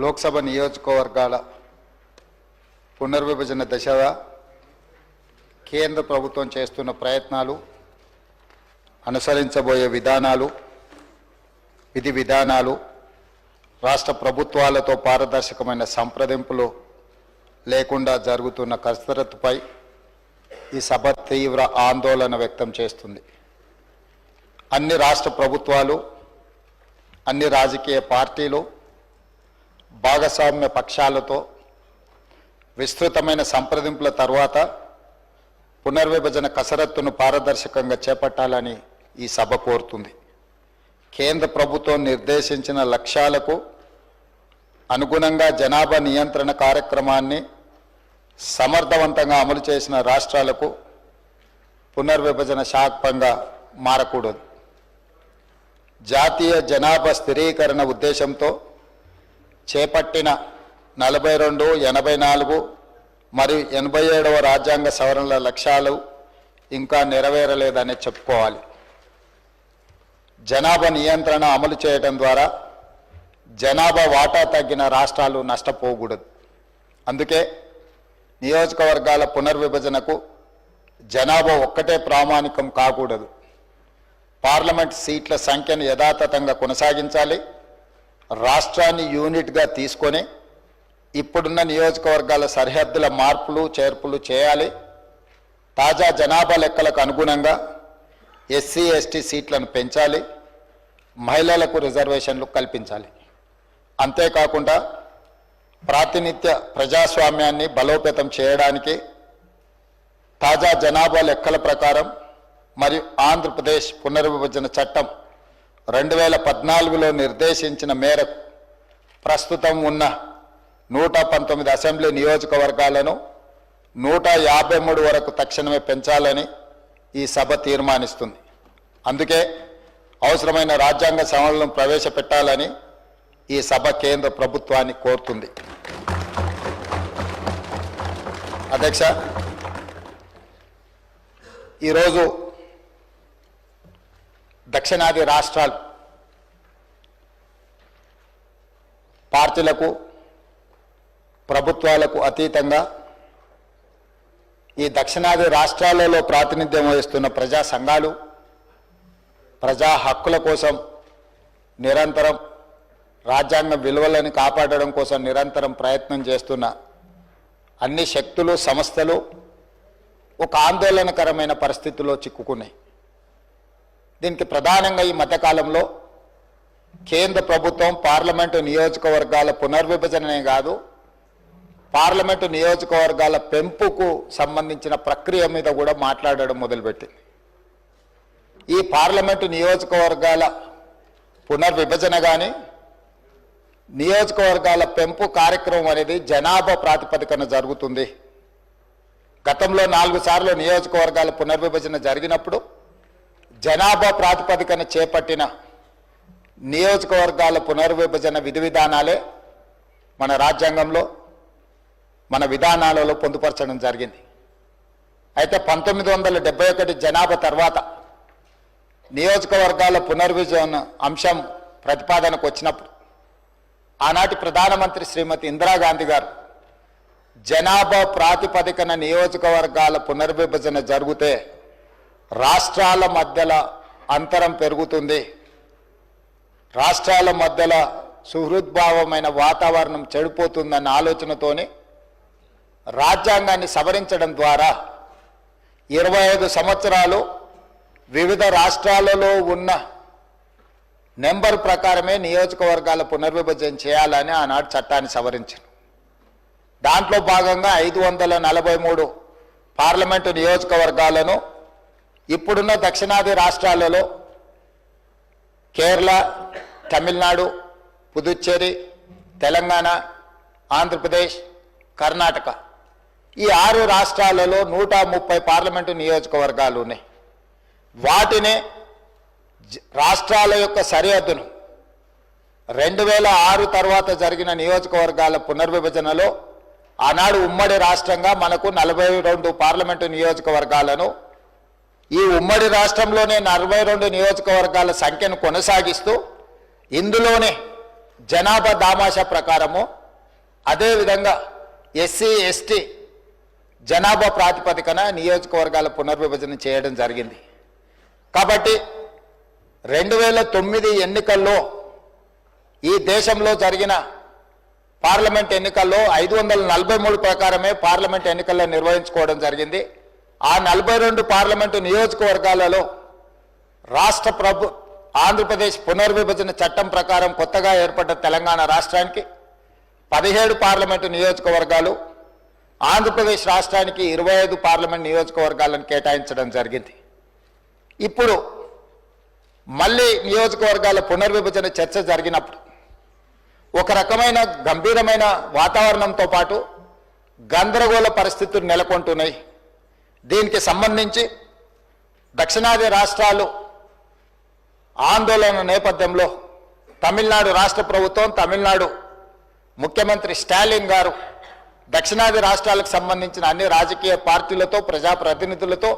లోక్సభ నియోజకవర్గాల పునర్విభజన దిశగా కేంద్ర ప్రభుత్వం చేస్తున్న ప్రయత్నాలు, అనుసరించబోయే విధానాలు, విధి విధానాలు, రాష్ట్ర ప్రభుత్వాలతో పారదర్శకమైన సంప్రదింపులు లేకుండా జరుగుతున్న కసరత్తుపై ఈ సభ తీవ్ర ఆందోళన వ్యక్తం చేస్తుంది. అన్ని రాష్ట్ర ప్రభుత్వాలు, అన్ని రాజకీయ పార్టీలు, భాగస్వామ్య పక్షాలతో విస్తృతమైన సంప్రదింపుల తర్వాత పునర్విభజన కసరత్తును పారదర్శకంగా చేపట్టాలని ఈ సభ కోరుతుంది. కేంద్ర ప్రభుత్వం నిర్దేశించిన లక్ష్యాలకు అనుగుణంగా జనాభా నియంత్రణ కార్యక్రమాన్ని సమర్థవంతంగా అమలు చేసిన రాష్ట్రాలకు పునర్విభజన శాపంగా మారకూడదు. జాతీయ జనాభా స్థిరీకరణ ఉద్దేశంతో చేపట్టిన 42, 84 మరియు 87వ రాజ్యాంగ సవరణల లక్ష్యాలు ఇంకా నెరవేరలేదని చెప్పుకోవాలి. జనాభా నియంత్రణ అమలు చేయడం ద్వారా జనాభా వాటా తగ్గిన రాష్ట్రాలు నష్టపోకూడదు. అందుకే నియోజకవర్గాల పునర్విభజనకు జనాభా ఒక్కటే ప్రామాణికం కాకూడదు. పార్లమెంట్ సీట్ల సంఖ్యను యథాతథంగా కొనసాగించాలి. రాష్ట్రాన్ని యూనిట్గా తీసుకొని ఇప్పుడున్న నియోజకవర్గాల సరిహద్దుల మార్పులు చేర్పులు చేయాలి. తాజా జనాభా లెక్కలకు అనుగుణంగా ఎస్సీ ఎస్టీ సీట్లను పెంచాలి. మహిళలకు రిజర్వేషన్లు కల్పించాలి. అంతేకాకుండా ప్రాతినిధ్య ప్రజాస్వామ్యాన్ని బలోపేతం చేయడానికి తాజా జనాభా లెక్కల ప్రకారం మరియు ఆంధ్రప్రదేశ్ పునర్విభజన చట్టం 2014లో నిర్దేశించిన మేరకు ప్రస్తుతం ఉన్న 119 అసెంబ్లీ నియోజకవర్గాలను 153 వరకు తక్షణమే పెంచాలని ఈ సభ తీర్మానిస్తుంది. అందుకే అవసరమైన రాజ్యాంగ సవరణలను ప్రవేశపెట్టాలని ఈ సభ కేంద్ర ప్రభుత్వాన్ని కోరుతుంది. అధ్యక్ష, ఈరోజు దక్షిణాది రాష్ట్రాలు పార్టీలకు, ప్రభుత్వాలకు అతీతంగా ఈ దక్షిణాది రాష్ట్రాలలో ప్రాతినిధ్యం వహిస్తున్న ప్రజా సంఘాలు ప్రజా హక్కుల కోసం నిరంతరం, రాజ్యాంగ విలువలను కాపాడడం కోసం నిరంతరం ప్రయత్నం చేస్తున్న అన్ని శక్తులు, సంస్థలు ఒక ఆందోళనకరమైన పరిస్థితుల్లో చిక్కుకున్నాయి. దీనికి ప్రధానంగా ఈ మధ్యకాలంలో కేంద్ర ప్రభుత్వం పార్లమెంటు నియోజకవర్గాల పునర్విభజననే కాదు, పార్లమెంటు నియోజకవర్గాల పెంపుకు సంబంధించిన ప్రక్రియ మీద కూడా మాట్లాడడం మొదలుపెట్టింది. ఈ పార్లమెంటు నియోజకవర్గాల పునర్విభజన కానీ నియోజకవర్గాల పెంపు కార్యక్రమం అనేది జనాభా ప్రాతిపదికన జరుగుతుంది. గతంలో 4 సార్లు నియోజకవర్గాల పునర్విభజన జరిగినప్పుడు జనాభా ప్రాతిపదికన చేపట్టిన నియోజకవర్గాల పునర్విభజన విధి విధానాలే మన రాజ్యాంగంలో, మన విధానాలలో పొందుపరచడం జరిగింది. అయితే 1971 జనాభా తర్వాత నియోజకవర్గాల పునర్విభజన అంశం ప్రతిపాదనకు వచ్చినప్పుడు ఆనాటి ప్రధానమంత్రి శ్రీమతి ఇందిరాగాంధీ గారు జనాభా ప్రాతిపదికన నియోజకవర్గాల పునర్విభజన జరిగితే రాష్ట్రాల మధ్యలో అంతరం పెరుగుతుంది, రాష్ట్రాల మధ్యలో సుహృద్భావమైన వాతావరణం చెడిపోతుందన్న ఆలోచనతోనే రాజ్యాంగాన్ని సవరించడం ద్వారా 25 సంవత్సరాలు వివిధ రాష్ట్రాలలో ఉన్న నెంబర్ ప్రకారమే నియోజకవర్గాల పునర్విభజన చేయాలని ఆనాడు చట్టాన్ని సవరించారు. దాంట్లో భాగంగా 543 పార్లమెంటు నియోజకవర్గాలను ఇప్పుడున్న దక్షిణాది రాష్ట్రాలలో కేరళ, తమిళనాడు, పుదుచ్చేరి, తెలంగాణ, ఆంధ్రప్రదేశ్, కర్ణాటక ఈ 6 రాష్ట్రాలలో 130 పార్లమెంటు నియోజకవర్గాలు ఉన్నాయి. వాటిని రాష్ట్రాల యొక్క సరిహద్దును 2006 తర్వాత జరిగిన నియోజకవర్గాల పునర్విభజనలో ఆనాడు ఉమ్మడి రాష్ట్రంగా మనకు 42 పార్లమెంటు నియోజకవర్గాలను, ఈ ఉమ్మడి రాష్ట్రంలోనే 42 నియోజకవర్గాల సంఖ్యను కొనసాగిస్తూ ఇందులోనే జనాభా దామాషా ప్రకారము, అదేవిధంగా ఎస్సీ ఎస్టీ జనాభా ప్రాతిపదికన నియోజకవర్గాల పునర్విభజన చేయడం జరిగింది. కాబట్టి 2009 ఎన్నికల్లో ఈ దేశంలో జరిగిన పార్లమెంట్ ఎన్నికల్లో 543 ప్రకారమే పార్లమెంట్ ఎన్నికల్లో నిర్వహించుకోవడం జరిగింది. ఆ 42 పార్లమెంటు నియోజకవర్గాలలో ఆంధ్రప్రదేశ్ పునర్విభజన చట్టం ప్రకారం కొత్తగా ఏర్పడ్డ తెలంగాణ రాష్ట్రానికి 17 పార్లమెంటు నియోజకవర్గాలు, ఆంధ్రప్రదేశ్ రాష్ట్రానికి 25 పార్లమెంట్ నియోజకవర్గాలను కేటాయించడం జరిగింది. ఇప్పుడు మళ్ళీ నియోజకవర్గాల పునర్విభజన చర్చ జరిగినప్పుడు ఒక రకమైన గంభీరమైన వాతావరణంతో పాటు గందరగోళ పరిస్థితులు నెలకొంటున్నాయి. దీనికి సంబంధించి దక్షిణాది రాష్ట్రాలు ఆందోళన నేపథ్యంలో తమిళనాడు రాష్ట్ర ప్రభుత్వం, తమిళనాడు ముఖ్యమంత్రి స్టాలిన్ గారు దక్షిణాది రాష్ట్రాలకు సంబంధించిన అన్ని రాజకీయ పార్టీలతో, ప్రజాప్రతినిధులతో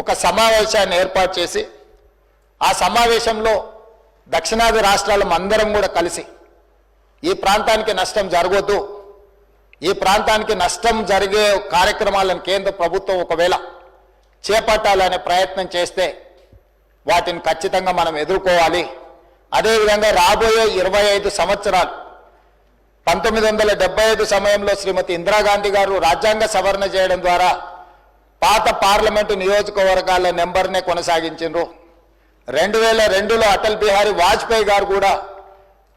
ఒక సమావేశాన్ని ఏర్పాటు చేసి ఆ సమావేశంలో దక్షిణాది రాష్ట్రాల అందరం కూడా కలిసి ఈ ప్రాంతానికి నష్టం జరగొద్దు, ఈ ప్రాంతానికి నష్టం జరిగే కార్యక్రమాలను కేంద్ర ప్రభుత్వం ఒకవేళ చేపట్టాలనే ప్రయత్నం చేస్తే వాటిని ఖచ్చితంగా మనం ఎదుర్కోవాలి. అదేవిధంగా రాబోయే 25 సంవత్సరాలు 1975 సమయంలో శ్రీమతి ఇందిరాగాంధీ గారు రాజ్యాంగ సవరణ చేయడం ద్వారా పాత పార్లమెంటు నియోజకవర్గాల నెంబర్నే కొనసాగించారు. 2002లో అటల్ బిహారీ వాజ్పేయి గారు కూడా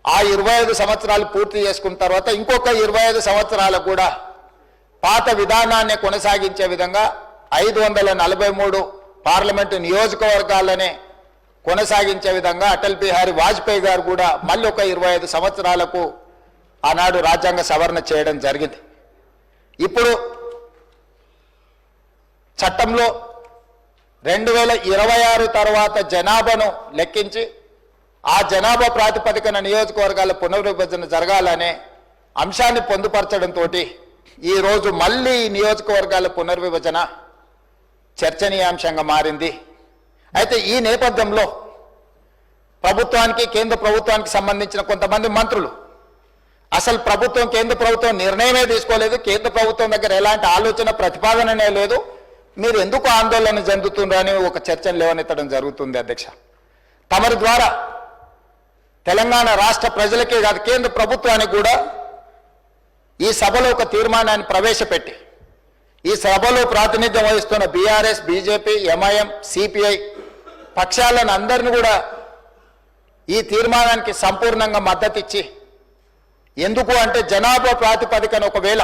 ఆ 25 సంవత్సరాలు పూర్తి చేసుకున్న తర్వాత ఇంకొక 25 సంవత్సరాలకు కూడా పాత విధానాన్ని కొనసాగించే విధంగా 543 పార్లమెంటు నియోజకవర్గాలనే కొనసాగించే విధంగా అటల్ బిహారీ వాజ్పేయి గారు కూడా మళ్ళీ ఒక 25 సంవత్సరాలకు ఆనాడు రాజ్యాంగ సవరణ చేయడం జరిగింది. ఇప్పుడు చట్టంలో 2026 తర్వాత జనాభాను లెక్కించి ఆ జనాభా ప్రాతిపదికన నియోజకవర్గాల పునర్విభజన జరగాలనే అంశాన్ని పొందుపరచడంతో ఈరోజు మళ్ళీ నియోజకవర్గాల పునర్విభజన చర్చనీయాంశంగా మారింది. అయితే ఈ నేపథ్యంలో ప్రభుత్వానికి, కేంద్ర ప్రభుత్వానికి సంబంధించిన కొంతమంది మంత్రులు అసలు ప్రభుత్వం, కేంద్ర ప్రభుత్వం నిర్ణయమే తీసుకోలేదు, కేంద్ర ప్రభుత్వం దగ్గర ఎలాంటి ఆలోచన ప్రతిపాదననే లేదు, మీరు ఎందుకు ఆందోళన చెందుతుందని ఒక చర్చను లేవనెత్తడం జరుగుతుంది. అధ్యక్ష, తమరి ద్వారా తెలంగాణ రాష్ట్ర ప్రజలకే కాదు కేంద్ర ప్రభుత్వానికి కూడా ఈ సభలో ఒక తీర్మానాన్ని ప్రవేశపెట్టి ఈ సభలో ప్రాతినిధ్యం వహిస్తున్న బీఆర్ఎస్, బీజేపీ, ఎంఐఎం, సిపిఐ పక్షాలను అందరిని కూడా ఈ తీర్మానానికి సంపూర్ణంగా మద్దతు ఇచ్చి, ఎందుకు అంటే జనాభా ప్రాతిపదికన ఒకవేళ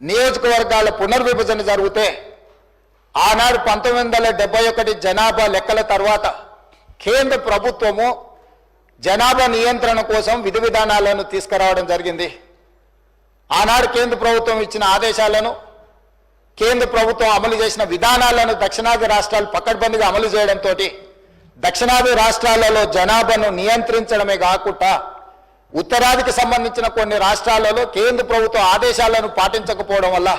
నియోజకవర్గాల పునర్విభజన జరిగితే ఆనాడు 1971 జనాభా లెక్కల తర్వాత కేంద్ర ప్రభుత్వము జనాభా నియంత్రణ కోసం విధి విధానాలను తీసుకురావడం జరిగింది. ఆనాడు కేంద్ర ప్రభుత్వం ఇచ్చిన ఆదేశాలను, కేంద్ర ప్రభుత్వం అమలు చేసిన విధానాలను దక్షిణాది రాష్ట్రాలు పకడ్బందీగా అమలు చేయడంతో దక్షిణాది రాష్ట్రాలలో జనాభాను నియంత్రించడమే కాకుండా ఉత్తరాదికి సంబంధించిన కొన్ని రాష్ట్రాలలో కేంద్ర ప్రభుత్వ ఆదేశాలను పాటించకపోవడం వల్ల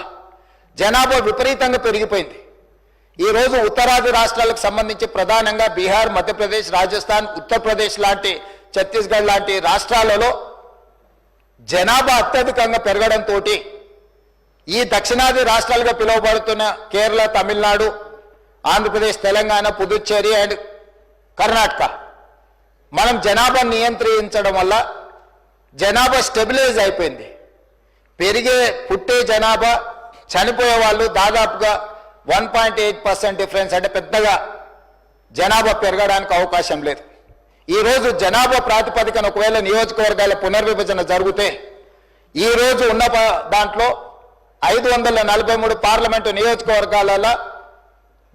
జనాభా విపరీతంగా పెరిగిపోయింది. ఈరోజు ఉత్తరాది రాష్ట్రాలకు సంబంధించి ప్రధానంగా బీహార్, మధ్యప్రదేశ్, రాజస్థాన్, ఉత్తరప్రదేశ్ లాంటి, ఛత్తీస్గఢ్ లాంటి రాష్ట్రాలలో జనాభా అత్యధికంగా పెరగడంతో ఈ దక్షిణాది రాష్ట్రాలుగా పిలువబడుతున్న కేరళ, తమిళనాడు, ఆంధ్రప్రదేశ్, తెలంగాణ, పుదుచ్చేరి అండ్ కర్ణాటక మనం జనాభా నియంత్రించడం వల్ల జనాభా స్టెబిలైజ్ అయిపోయింది. పుట్టే జనాభా, చనిపోయే వాళ్ళు దాదాపుగా 1.8% డిఫరెన్స్, అంటే పెద్దగా జనాభా పెరగడానికి అవకాశం లేదు. ఈరోజు జనాభా ప్రాతిపదికన ఒకవేళ నియోజకవర్గాల పునర్విభజన జరిగితే ఈరోజు ఉన్న దాంట్లో 543 పార్లమెంటు నియోజకవర్గాలలో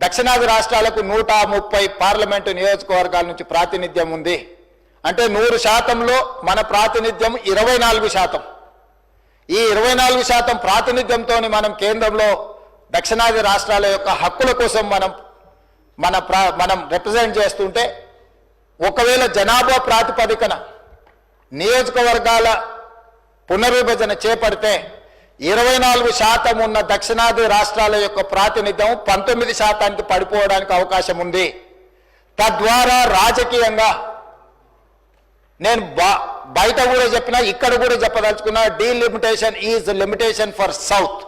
దక్షిణాది రాష్ట్రాలకు 130 పార్లమెంటు నియోజకవర్గాల నుంచి ప్రాతినిధ్యం ఉంది. అంటే 100%లో మన ప్రాతినిధ్యం 24%. ఈ 24% ప్రాతినిధ్యంతో మనం కేంద్రంలో దక్షిణాది రాష్ట్రాల యొక్క హక్కుల కోసం మనం రిప్రజెంట్ చేస్తుంటే, ఒకవేళ జనాభా ప్రాతిపదికన నియోజకవర్గాల పునర్విభజన చేపడితే 24% ఉన్న దక్షిణాది రాష్ట్రాల యొక్క ప్రాతినిధ్యం 19%కి పడిపోవడానికి అవకాశం ఉంది. తద్వారా రాజకీయంగా నేను బయట కూడా చెప్పినా ఇక్కడ కూడా చెప్పదలుచుకున్నా, delimitation is limitation for south.